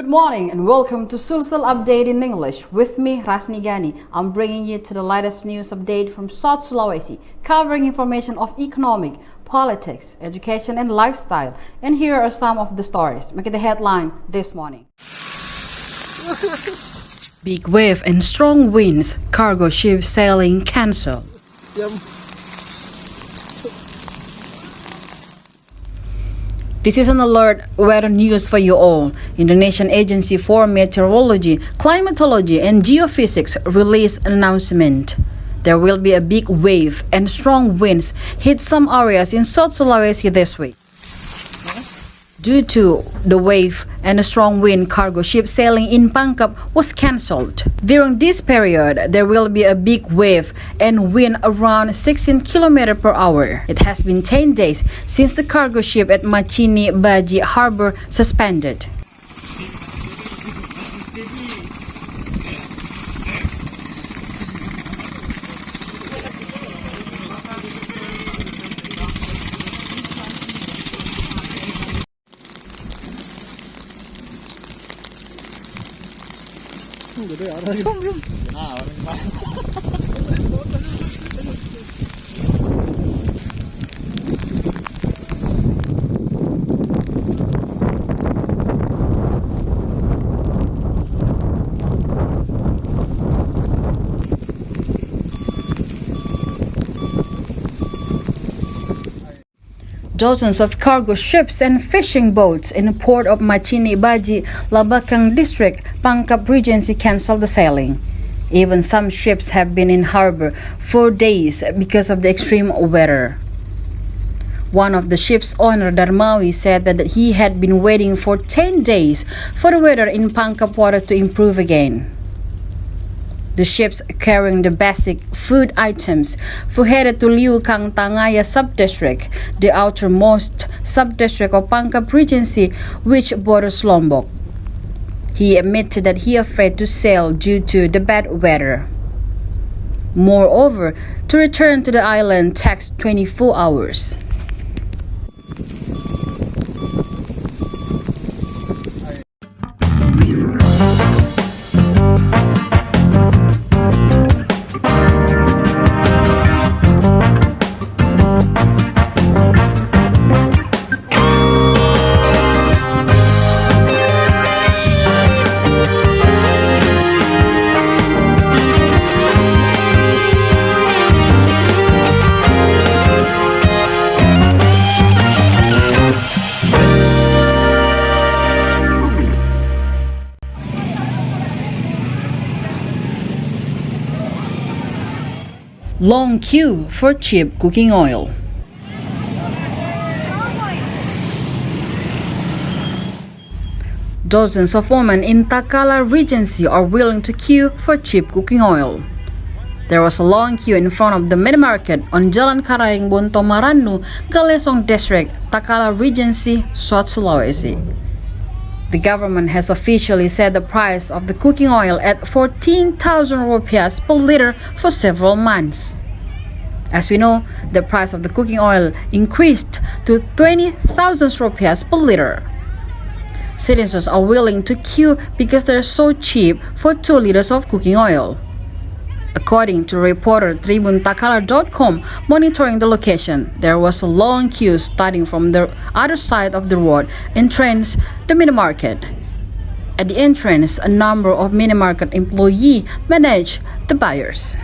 Good morning and welcome to Sulsel Update in English with me, Rasni Gani. I'm bringing you to the latest news update from South Sulawesi, covering information of economic, politics, education and lifestyle. And here are some of the stories making the headline this morning. Big wave and strong winds, cargo ship sailing cancelled. This is an alert weather news for you all. Indonesian Agency for Meteorology, Climatology and Geophysics released an announcement. There will be a big wave and strong winds hit some areas in South Sulawesi this week. Due to the wave and a strong wind, cargo ship sailing in Pangkep was cancelled. During this period, there will be a big wave and wind around 16 km per hour. It has been 10 days since the cargo ship at Machini Baji Harbor suspended. Dozens of cargo ships and fishing boats in the port of Machini Baji, Labakang District, Pangkep Regency cancelled the sailing. Even some ships have been in harbor for days because of the extreme weather. One of the ship's owner, Darmawi, said that he had been waiting for 10 days for the weather in Pangkep water to improve again. The ships carrying the basic food items headed to Liu Kang Tangaya Subdistrict, the outermost subdistrict of Pangkep Regency, which borders Lombok. He admitted that he is afraid to sail due to the bad weather. Moreover, to return to the island takes 24 hours. Long queue for cheap cooking oil. Dozens of women in Takala Regency are willing to queue for cheap cooking oil. There was a long queue in front of the mini market on Jalan Karaing Bontomaranu, Galesong District, Takala Regency, South Sulawesi. The government has officially set the price of the cooking oil at 14,000 rupiahs per liter for several months. As we know, the price of the cooking oil increased to 20,000 rupiahs per liter. Citizens are willing to queue because they're so cheap for 2 liters of cooking oil. According to reporter Tribun Takala.com monitoring the location, there was a long queue starting from the other side of the road entrance the mini market. At the entrance, a number of mini market employees manage the buyers.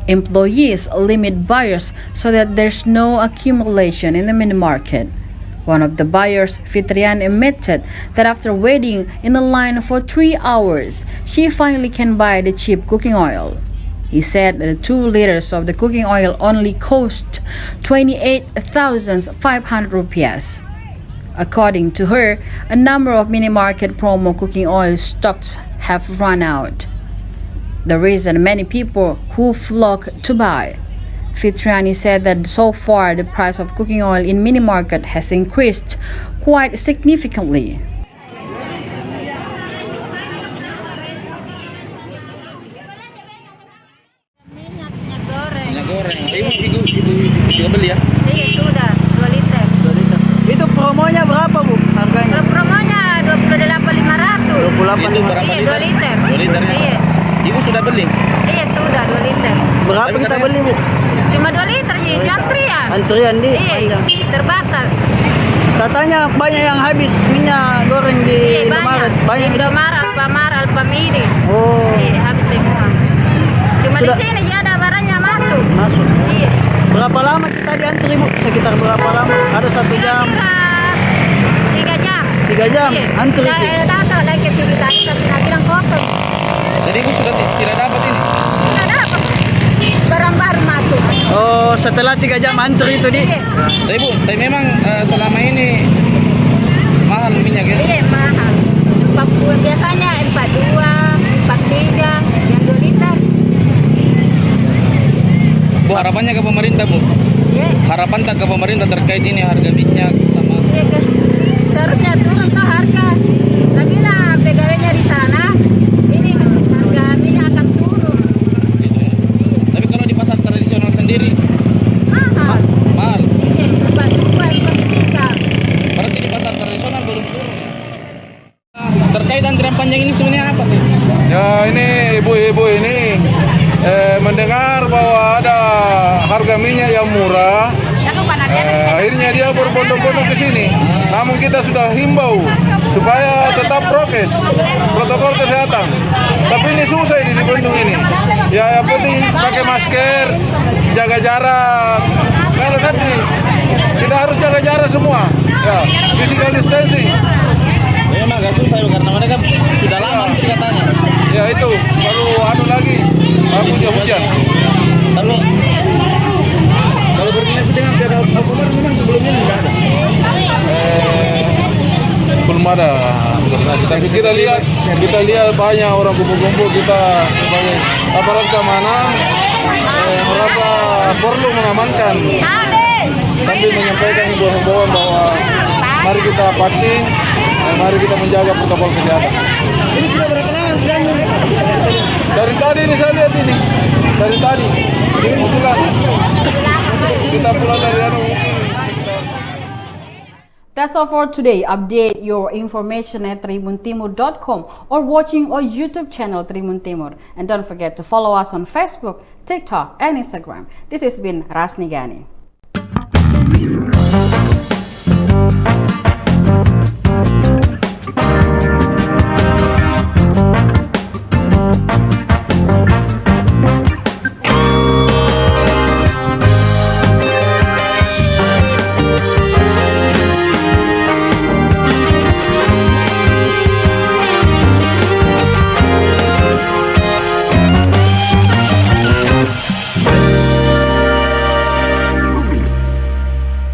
Employees limit buyers so that there's no accumulation in the mini market. One of the buyers, Fitrian, admitted that after waiting in a line for 3 hours, she finally can buy the cheap cooking oil. He said that 2 liters of the cooking oil only cost 28,500 rupiahs. According to her, a number of mini-market promo cooking oil stocks have run out. The reason many people who flock to buy. Fitriani said that so far the price of cooking oil in mini-market has increased quite significantly. Minyak goreng. Ibu beli ya? Iya sudah 2 liter. 2 liter. Itu promonya berapa, Bu? Harganya? Promonya 28.500. 28 Itu berapa iya, liter? 2 liter. 2 liter ya? Iya. Ibu sudah beli? Iya sudah 2 liter. Berapa kita beli, Bu? Cuma 2 liter jadi antrian. Antrian di? Iya, terbatas. Katanya banyak yang habis minyak goreng di Indomaret. Banyak. Di Indomaret, Alfamidi. Oh. Iya, habis semua. Cuma Sudah. di sini ya ada barangnya masuk. Masuk. Iya. Berapa lama kita diantri, Bu? Sekitar berapa lama? Ada 1 jam? Kira 3 jam. 3 jam? Iya. Antri? Datang lagi ke sini tadi tapi bilang kosong. Jadi Ibu sudah tidak dapat ini? Tidak dapat. Barang baru masuk. Oh, setelah 3 jam antri itu di? Iya. Tapi memang selama ini mahal minyak ya? Iya, mahal. Biasanya 42, 43, yang 2 liter. Bu, harapannya ke pemerintah, Bu? Iya. Harapan tak ke pemerintah terkait ini harga minyak sama? Iya, seharusnya turun ke harga. Tapi lah pegawainya di sana, ini harga minyak akan turun. Gitu ya. Iya. Tapi kalau di pasar tradisional sendiri Mahal. mahal. Iya, 42, 43. Berarti di pasar tradisional belum turun ya? Terkait antrian panjang ini sebenarnya apa sih? Ya ini ibu-ibu ini mendengar bahwa ada harga minyak yang murah, akhirnya dia berbondong-bondong ke sini. Namun kita sudah himbau supaya tetap prokes, protokol kesehatan. Tapi ini susah ini di Bandung ini. Ya yang penting pakai masker, jaga jarak. Kalau nanti tidak harus jaga jarak semua. Ya, physical distancing. Ya emang agak susah ya, karena mereka sudah lama antri katanya. Ya itu, baru lagi, bagusnya hujan. Tapi kalau berkoordinasi dengan pihak Alfamart memang sebelumnya tidak ada. Belum ada koordinasi. Tapi kita lihat banyak orang kumpul-kumpul, kita sebagai aparat keamanan merasa perlu mengamankan sambil menyampaikan himbauan bahwa mari kita vaksin, mari kita menjaga protokol kesehatan. Ini sudah berapa lama antriannya? Dari tadi ini saya lihat ini, dari tadi. Ini kebetulan kita pulang dari sekitar. That's all for today. Update your information at tribuntimur.com or watching our YouTube channel Tribun Timur. And don't forget to follow us on Facebook, TikTok, and Instagram. This has been Rasni Gani.